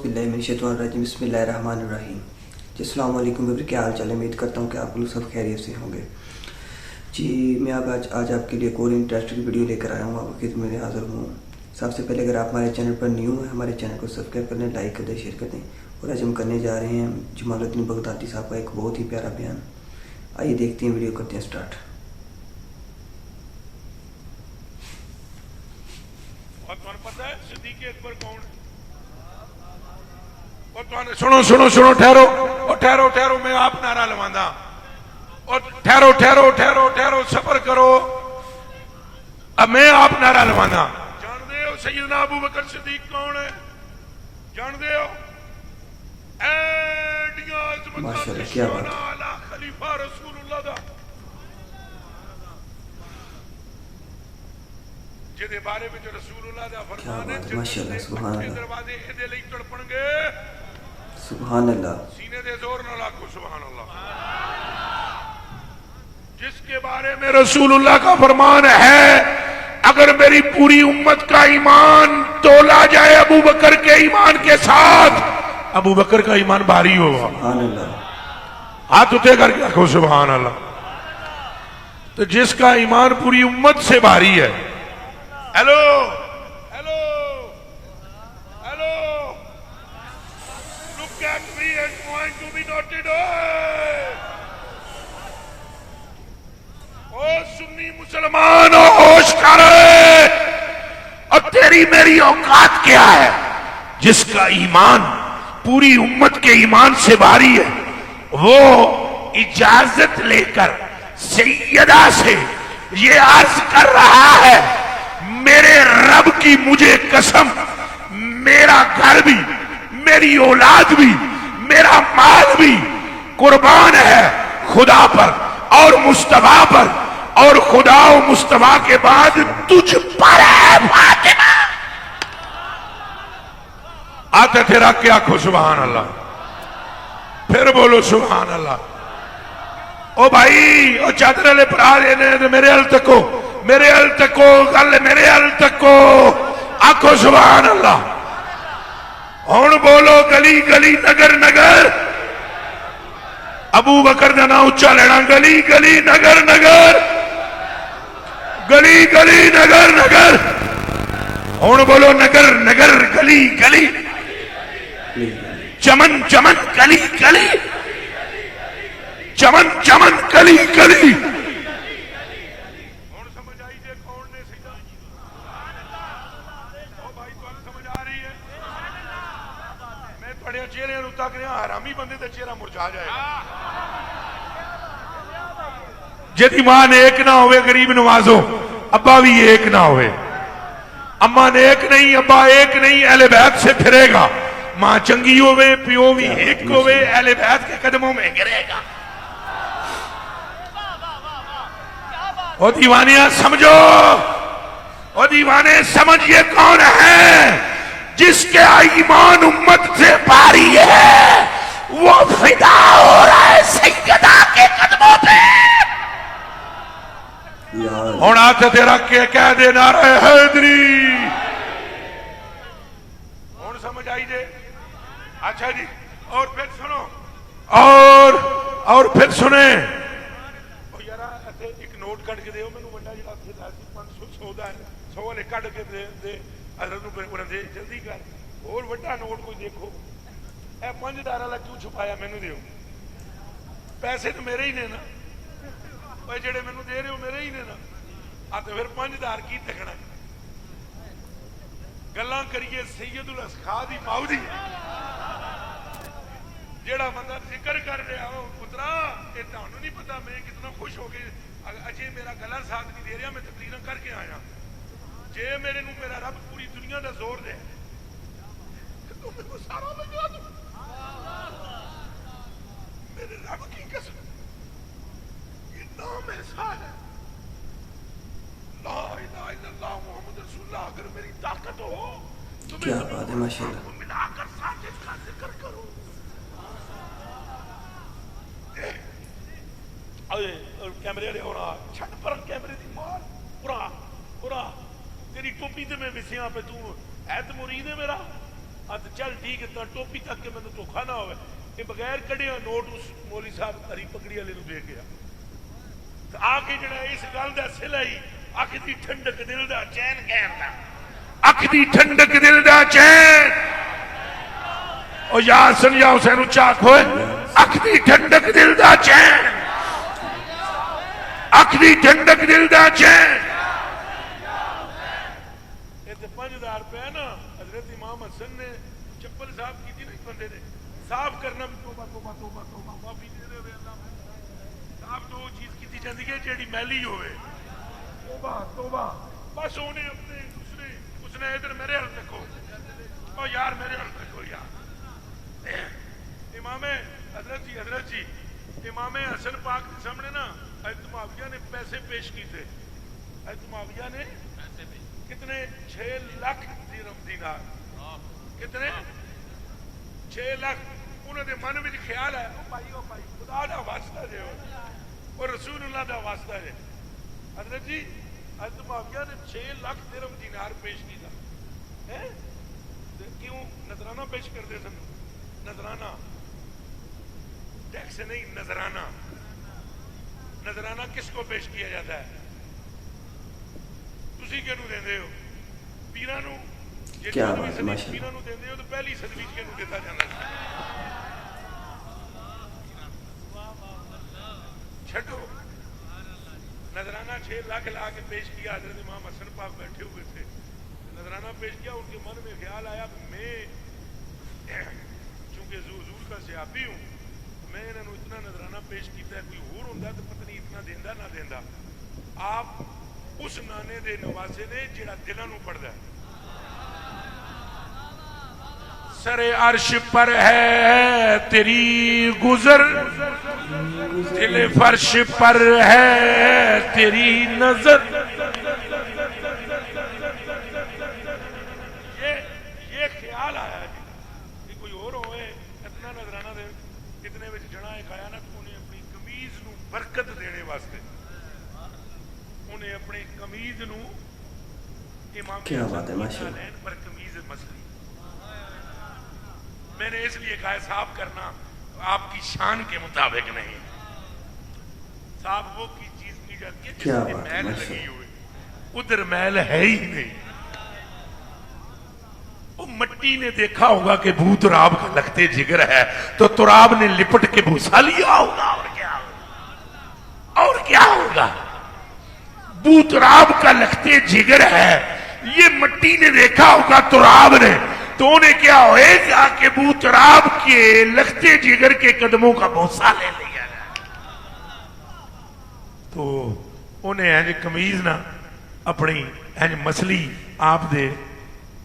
औज़ुबिल्लाहिमिनश्शैतानिर्रजीम बिस्मिल्लाहिर्रहमानिर्रहीम। जी अस्सलाम वालेकुम व्यूअर, क्या हाल चाल है। उम्मीद करता हूँ कि आप लोग सब खैरियत से होंगे। जी मैं आज आपके लिए एक और इंटरेस्टिंग वीडियो लेकर आया हूँ, आपकी खिदमत में हाज़िर हूँ। सबसे पहले अगर आप हमारे चैनल पर न्यू हैं, हमारे चैनल को सब्सक्राइब कर लें, लाइक कर दें, शेयर कर दें। और आज हम करने जा रहे हैं जमालुद्दीन बगदादी साहब का एक बहुत ही प्यारा बयान। आइए देखते हैं, वीडियो करते हैं स्टार्ट। और पता है सिद्दीक़ अकबर कौन है? और सुनो सुनो सुनो, ठहरो और ठहरो ठहरो, मैं आप नारा लवांदा। और ठहरो ठहरो ठहरो ठहरो, सब्र करो, अब मैं आप नारा लवांदा। जानते हो सैयदना अबू बकर सिद्दीक कौन है? जानते हो? माशाअल्लाह, क्या बात है। खलीफा रसूलुल्लाह दा ਜਿਹਦੇ ਬਾਰੇ ਵਿੱਚ ਰਸੂਲullah ਦਾ ਫਰਮਾਨ ਹੈ, ਮਾਸ਼ਾਅੱਲਾਹ, ਸੁਭਾਨ ਅੱਲਾਹ, ਦਰਵਾਜ਼ੇ ਇਹਦੇ ਲਈ ਤੜਪਣਗੇ। सुबहान अल्लाह, सीने दे जोर न लाखो सुभान अल्लाह। जिसके बारे में रसूलुल्लाह का फरमान है, अगर मेरी पूरी उम्मत का ईमान तोला जाए अबू बकर के ईमान के साथ, अबू बकर का ईमान भारी होगा। सुभान अल्लाह, हाथ उठे करके आखो सुभान अल्लाह। तो जिसका ईमान पूरी उम्मत से भारी है, hello hello hello, look at me and point to be noted। ओ सुन्नी मुसलमान होश कर, और तेरी मेरी औकात क्या है? जिसका ईमान पूरी उम्मत के ईमान से भारी है, वो इजाजत लेकर सैयदा से ये अर्ज कर रहा है, मेरे रब की मुझे कसम, मेरा घर भी, मेरी औलाद भी, मेरा माल भी कुर्बान है खुदा पर और मुस्तफा पर, और खुदा और मुस्तफा के बाद तुझ पर है फातिमा। आते थे रख के आखो सुभान अल्लाह, फिर बोलो सुभान अल्लाह। ओ भाई, ओ चादर वाले भरा लेने मेरे हल तको, मेरे हल तको गल, मेरे हल तको आखो सुभान अल्लाह। हुण बोलो गली गली नगर नगर, अबू बकर का नाम उच्चा लेना, गली गली नगर नगर, गली गली नगर नगर। हुण बोलो नगर नगर, गली गली, चमन चमन गली गली, चमन चमन गली गली। हुण समझ आई जे कौन ने सीधा? ओ भाई तुहानू समझ आ रही है? मैं तुहाडे चेहरे नूं तक रहा, हरामी बंदे दा चेहरा मुरझा जाएगा। जिहदी मां नेक ना होवे गरीब नवाजो, अब्बा भी एक ना होवे, अम्मा नेक नहीं, अब्बा एक नहीं, अहले बैत से फिरेगा। मां चंगी होवे, प्यो भी एक होवे, अहले बैत के कदमों में गिरेगा। ओ दीवानिया समझो, ओ दीवाने समझ, ये कौन है? जिसके ईमान उम्मत से भारी है, वो फिदा हो रहा है सैयदा के कदमों पे। हुण हाथ ते रख के कह दे नारे हैदरी। हुण समझ आई जे? अच्छा जी, और फिर सुनो, और फिर सुने। एक नोट कट के दो मैनू, वड्डा जिहड़ा उत्थे 500 दा 100 वाले कट के दे जल्दी कर। और वड्डा नोट कोई देखो, ए $5 वाला क्यों छुपाया? मैनू दिओ, पैसे तो मेरे ही ने ना, ओए जेड़े मैनू दे रहे हो मेरे ही ने ना। आ तो फिर 5000 की तकना गल्लां करिए सैयदुल असखा दी माऊ दी। जेड़ा बंदा जिक्र कर रहा हो, पुत्रा ये तुहानू नहीं पता मैं कितना खुश हो गई, अजे मेरा गला साथ नहीं दे रहा, मैं तकरीर करके आया। जे मेरे नू मेरा रब पूरी दुनिया का जोर दे तो मेरे सारा लगा दो। मेरे रब की कसम, ये नाम ऐसा है, ला इलाहा इल्लल्लाह मुहम्मद रसूलुल्लाह। अगर मेरी ताकत हो तो क्या बात है, माशाअल्लाह, मिलाकर साथ इसका जिक्र करो। कैमरे वाले होना छट पर कैमरे की मार पूरा पूरा, तेरी टोपी ते मैं विसिया पे, तू है तो मुरीद है मेरा, हथ चल ठीक है तो टोपी तक के मैंने धोखा ना होवे ये बगैर कढ़िया नोट उस मौली साहब हरी पगड़ी वाले दे गया तो आके जड़ा इस गल का सिला ही अख की ठंडक दिल का चैन कहता अख की ठंडक दिल का चैन और यार समझाओ सैनू चाक होए अख की ठंडक दिल का चैन अख की ठंडक दिल का चैन 5000 रुपया ना हजरत इमाम हसन ने चप्पल साफ की थी ना एक बंदे ने साफ करना तौबा तौबा तौबा तौबा माफी दे दे अल्लाह साफ तो चीज की जाती है जेड़ी मैली होवे तौबा तौबा बस उन्हें अपने उसने इधर मेरे हाल देखो ओ यार मेरे हाल देखो यार इमाम हजरत जी इमाम हसन पाक के सामने ना हजरत मुआविया ने पैसे पेश किए हजरत मुआविया ने कितने 6 लाख दिनार कितने 6 लाख उन्होंने मन में ख्याल है ओ भाई खुदा का वास्ता दे और रसूलुल्लाह का वास्ता है हजरत जी हजरत मुआविया ने 6 लाख दिरहम दिनार पेश किया है क्यों नजराना पेश करते सन नजराना टैक्स नहीं नजराना नजराना किसको पेश किया जाता है ਤੁਸੀਂ ਕਿਹਨੂੰ ਦਿੰਦੇ ਹੋ ਪੀਰਾਂ ਨੂੰ ਜੇ ਪੀਰਾਂ ਨੂੰ ਦਿੰਦੇ ਹੋ ਤਾਂ ਪਹਿਲੀ ਸਦਵੀ ਚ ਕਿਹਨੂੰ ਦਿੱਤਾ ਜਾਂਦਾ ਛੱਡੋ नजराना 6 लाख ला के पेश किया हजरत इमाम हसन पाक बैठे हुए थे नजराना पेश किया उनके मन में ख्याल आया मैं चूंकि हुजूर का सहाबी हूँ मैं इन्होंने इतना नजराना पेश किया कोई होर होंदा तो पता नहीं इतना देंदा ना देंदा आप उस नाने दे नवासे ने जिहड़ा दिलां नूं पढ़दा सरे अर्श पर है तेरी गुजर दिल फर्श पर है तेरी नजर ये ख्याल आया जी कि कोई और होए इतना नजराना दे कितने विच जना खाया ना तो उन्हें अपनी कमीज नूं बरकत देने वास्ते उन्हें अपनी कमीज नू इमाम क्या बात है माशाअल्लाह पर कमीज मसली मैंने इसलिए कहा साफ करना आपकी शान के मुताबिक नहीं साफ वो की चीज की जाती है जिसमें मैल लगी हुई उधर मैल है ही नहीं वो मट्टी ने देखा होगा कि भू तुराब का लगते जिगर है तो तुराब ने लिपट के भूसा लिया होगा और क्या होगा बूतराब का लगते जिगर है ये मट्टी ने देखा होगा तुराब ने तो उन्हें क्या होएगा कि बूतराब के लगते जिगर के कदमों का भूसा ले लिया तो उन्हें इंज कमीज ना अपनी इंज मसली आप दे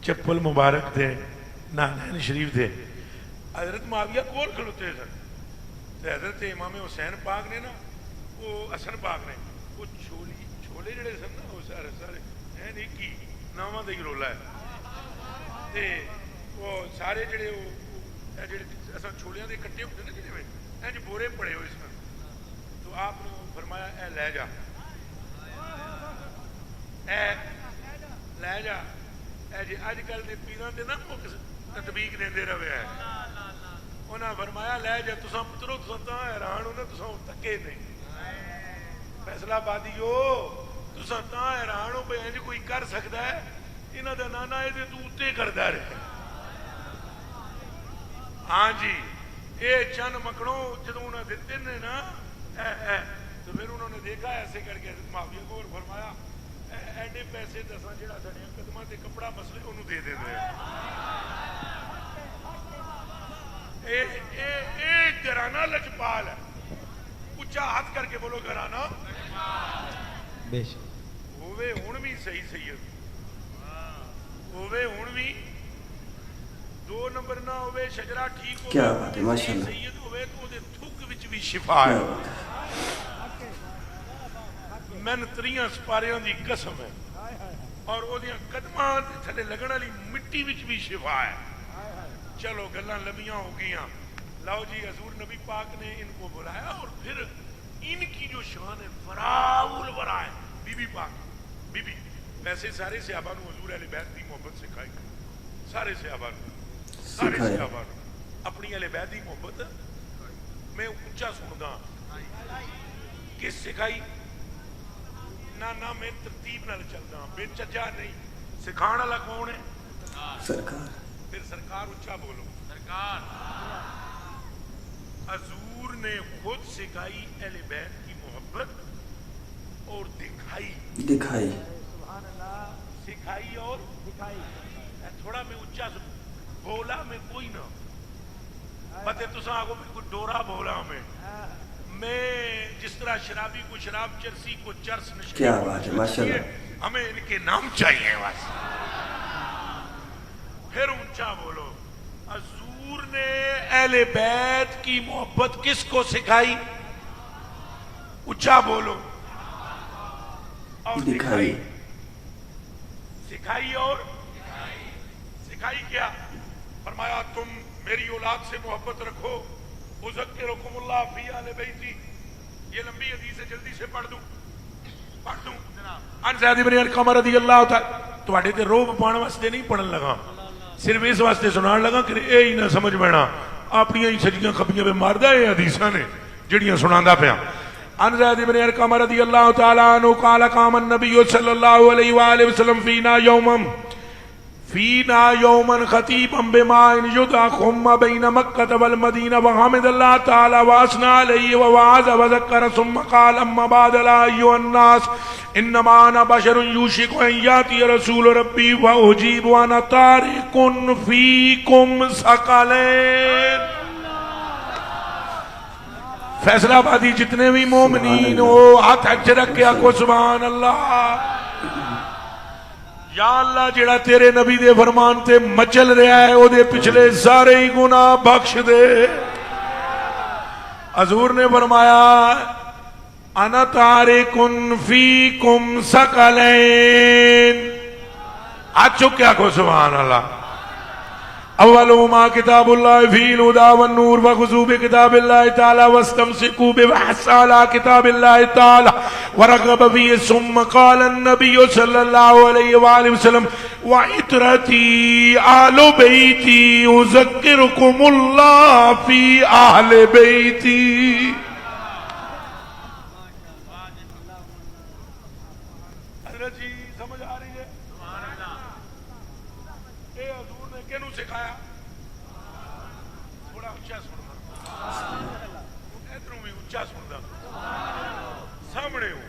चप्पल मुबारक दे नानैन शरीफ दे हजरत मुआविया कोल खलोते सन हजरत इमाम हुसैन पाक ने ना वो हसन पाक ने वो छोले ਜਿਹੜੇ ਸਨ ਨਾ ਉਹ ਸਾਰੇ ਐ ਨਹੀਂ ਕੀ ਨਾਵਾਂ ਦਾ ਹੀ ਰੋਲਾ ਹੈ ਤੇ ਉਹ ਸਾਰੇ ਜਿਹੜੇ ਉਹ ਜਿਹੜੇ ਅਸਾਂ ਛੋਲਿਆਂ ਦੇ ਕੱਟੇ ਹੁੰਦੇ ਨੇ ਜਿਵੇਂ ਇੰਜ ਬੋਰੇ ਪੜੇ ਹੋਏ ਸਨ तो आपने फरमाया ए ले जा ए जी अजकल के पीरां ते ना तदबीक देंदे रहे है उन्हें फरमाया ले जा तुसां पुत्रो तुसां तां हैरान हो ना तुसां तके नहीं फैसलाबादी हो तुसां तां हैरान हो भाई इंज कोई कर सकता है इन्हां दा नाना इहदे तों उत्ते करदा रहा हाँ जी ये चंद मकड़ों जदों उन्हें दिते ने ना तो फिर उन्होंने देखा ऐसे करके माफिया को और फरमाया एडे पैसे दसा जो कदम से कपड़ा मसले उन्होंने दे देंगे घराना लजपाल है उच्चा हाथ करके बोलो घराना होवे हुण भी सही सैयद होवे हुण भी 2 नंबर ना होवे शजरा ठीक हो क्या बात है माशाअल्लाह सैयद होवे तो ओदे थुक विच भी शिफा है मैन 3 सपारियां दी कसम है और ओदियां कदमां दे थले लगण वाली मिट्टी विच भी शिफा है चलो गल्लां लंबियां हो गईयां लाओ जी हजूर नबी पाक ने इनको बुलाया और फिर इनकी जो शान है फराउल वरा है बीबी पाक बीबी वैसे सारे सहाबा नूं हजूर अहले बैत दी मोहब्बत सिखाई सारे सहाबा नूं सारे सिखाया। सहाबा अपनी अहले बैत दी मोहब्बत मैं ऊंचा सुनदा किस सिखाई ना ना मैं तरतीब नाल चलदा बेचजा नहीं सिखाण वाला कौन है सरकार। फिर सरकार ऊंचा बोलो सरकार हजूर ने खुद सिखाई अहले बैत की मोहब्बत और दिखाई दिखाई सिखाई और दिखाई थोड़ा मैं ऊंचा बोला मैं कोई ना पते तुसा आगो मैं कोई डोरा बोला मैं जिस तरह शराबी को शराब चरसी को चरस नशे क्या बात है माशाल्लाह। हमें इनके नाम चाहिए बस फिर ऊंचा बोलो हजूर ने अहले बैत की मोहब्बत किसको सिखाई ऊंचा बोलो और दिखाई। सिखाई और सिखाई क्या फरमाया तुम मेरी औलाद से मोहब्बत रखो उज़क्किरुकुमुल्लाह फी आले बैती ये लंबी हदीस है जल्दी से पढ़ दूं अन ज़ैद इब्न अरक़म रज़ियल्लाहु तआला ਤੁਹਾਡੇ ਤੇ ਰੋਬ ਪਾਉਣ ਵਾਸਤੇ ਨਹੀਂ ਪੜਨ ਲਗਾ ਸਿਰਫ ਇਸ ਵਾਸਤੇ ਸੁਣਾਉਣ ਲਗਾ ਕਿ ਇਹ ਹੀ ਨਾ ਸਮਝ ਪੈਣਾ ਆਪਣੀਆਂ ਹੀ ਸੱਜੀਆਂ ਖੱਬੀਆਂ ਵੇ ਮਾਰਦਾ ਇਹ ਹਦੀਸਾਂ ਨੇ ਜਿਹੜੀਆਂ ਸੁਣਾਉਂਦਾ ਪਿਆ عن زيد بن أرقم رضي الله تعالى عنه قال قام النبي صلى الله عليه وآله وسلم فينا يوما خطيبا بماء يدعى خم بين مكة والمدينة وحمد الله تعالى وأثنى عليه ووعظ وذكر ثم قال أما بعد لا أيها الناس إنما أنا بشر يوشك أن يأتي رسول ربي وأجيب وأنا تارك فيكم ثقلين फैसला आबादी जितने भी मोमिनीन हो हाथ अच रखे आखो सुभान अल्लाह या अल्लाह जेड़ा तेरे नबी दे फरमान ते मचल रहा है ओदे पिछले सारे ही गुनाह बख्श दे हजूर ने फरमाया अना तारिकुन फीकुम सकलैन आज चुक्या को सुभान अल्लाह अव्वलुमा किताबुल्लाह फील हुदा वन नूर वखुजू बिकिताबिल्लाह ताला वस्तमसिकू बिहसाला किताबिल्लाह ताला वरगब फी सुम्मा क़ाल अन्नबी सल्लल्लाहु अलैहि वसल्लम व इतरती आलु बैती उज़क्किरुकुमुल्लाह फी आहले बैती हज़रत जी समझ आ रही है किनू सिखाया थोड़ा उच्चा सुनना इधरों भी उच्चा सुनना सामने हो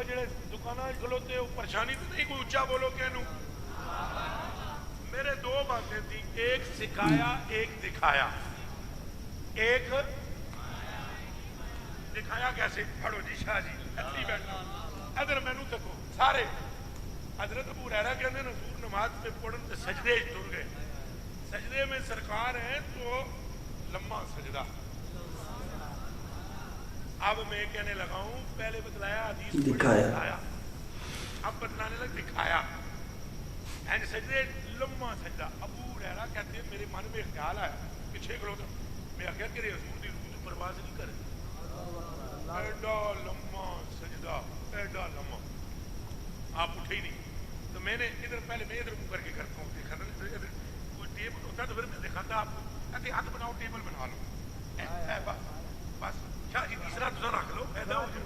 जेड़े दुकाना खलोते हो परेशानी तो नहीं कोई उच्चा बोलो कहनू मेरे दो बातें थी एक सिखाया एक दिखाया एक दिखाया कैसे पढ़ो जी शाह जी ऐसी बैठो इधर मैनू देखो सारे हजरत अबू हुरैरा कहते हैं नमाज में पढ़न तो सजदे तुर गए सजदे में सरकार है तो लम्बा सजदा अब मैं कहने लगा हूं पहले बतलाया हदीस दिखाया अब बतलाने लग दिखाया एंड सजदे लम्बा सजदा अबू हुरैरा कहते हैं मेरे मन में ख्याल आया पीछे खड़ो था मैं आख्या कि हुजूर दी रूह परवाज नहीं करे एडा लम्बा सजदा एडा लम्बा आप उठे ही नहीं तो मैंने इधर पहले मैं इधर मुंह करके करता हूँ देखा इधर कोई टेबल होता तो फिर मैं दिखाता आपको कहते हाथ बनाओ टेबल बना लो बस बस शाह जी तीसरा तुझा रख लो फायदा हो जाए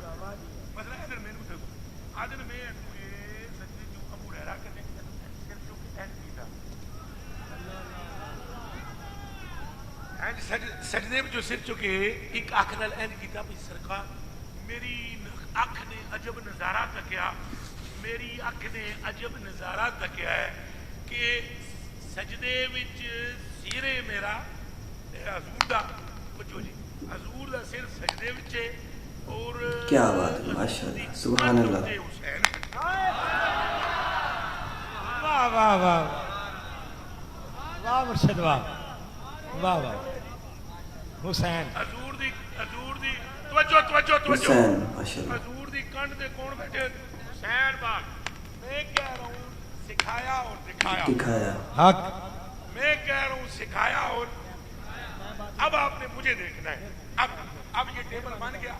मसला इधर मैंने देखो आज मैं सच्चे जो अबू हुरैरा करने सिर जो एंड कीता एंड सजदे में जो सिर चुके एक अख नाल एंड कीता भी सरकार मेरी अख ने अजब नजारा तकिया मेरी अख ने अजब नजारा तकिया है कि सजदे विच सिरे मेरा हजूर दा बच्चो जी हजूर दा सिर सजदे विच और क्या बात है माशाल्लाह सुभान अल्लाह वाह वाह वाह वाह मुर्शिद वाह वाह वाह हुसैन हजूर दी तवज्जो हुसैन माशाल्लाह हजूर दी कंध ते कौन बैठे हुसैन बाग मैं कह रहा हूं सिखाया और दिखाया हक मैं कह रहा हूं सिखाया और अब आपने मुझे देखना है अब ये टेबल बन गया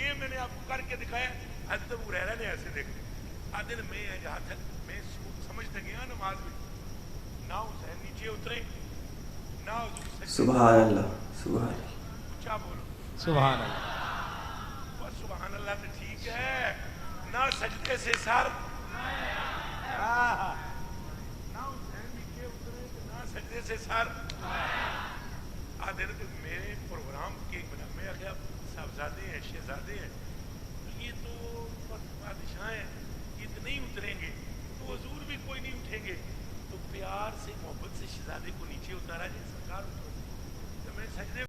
ये मैंने आपको करके दिखाया हज़रत अबू हुरैरा ने ऐसे देखा दिन में जहां तक मैं समझते गया नमाज में ना हुसैन नीचे उतरे ना हुजूर सजदे। सुभान अल्लाह, सुभान अल्लाह। ऊंचा बोलो सुभान अल्लाह। बस सुभान अल्लाह तो ठीक है, ना सजदे से सर, ना हुसैन नीचे उतरे ना सजदे से सर। आधे मेरे प्रोग्राम के में आखिया साहबजादे हैं, शहजादे हैं, ये तो बादशाह हैं, ये तो नहीं उतरेंगे, तो हुजूर भी कोई नहीं उठेंगे, तो प्यार से मोहब्बत से शहजादे को नीचे उतारा जाए सरकार, तो मैं सजदे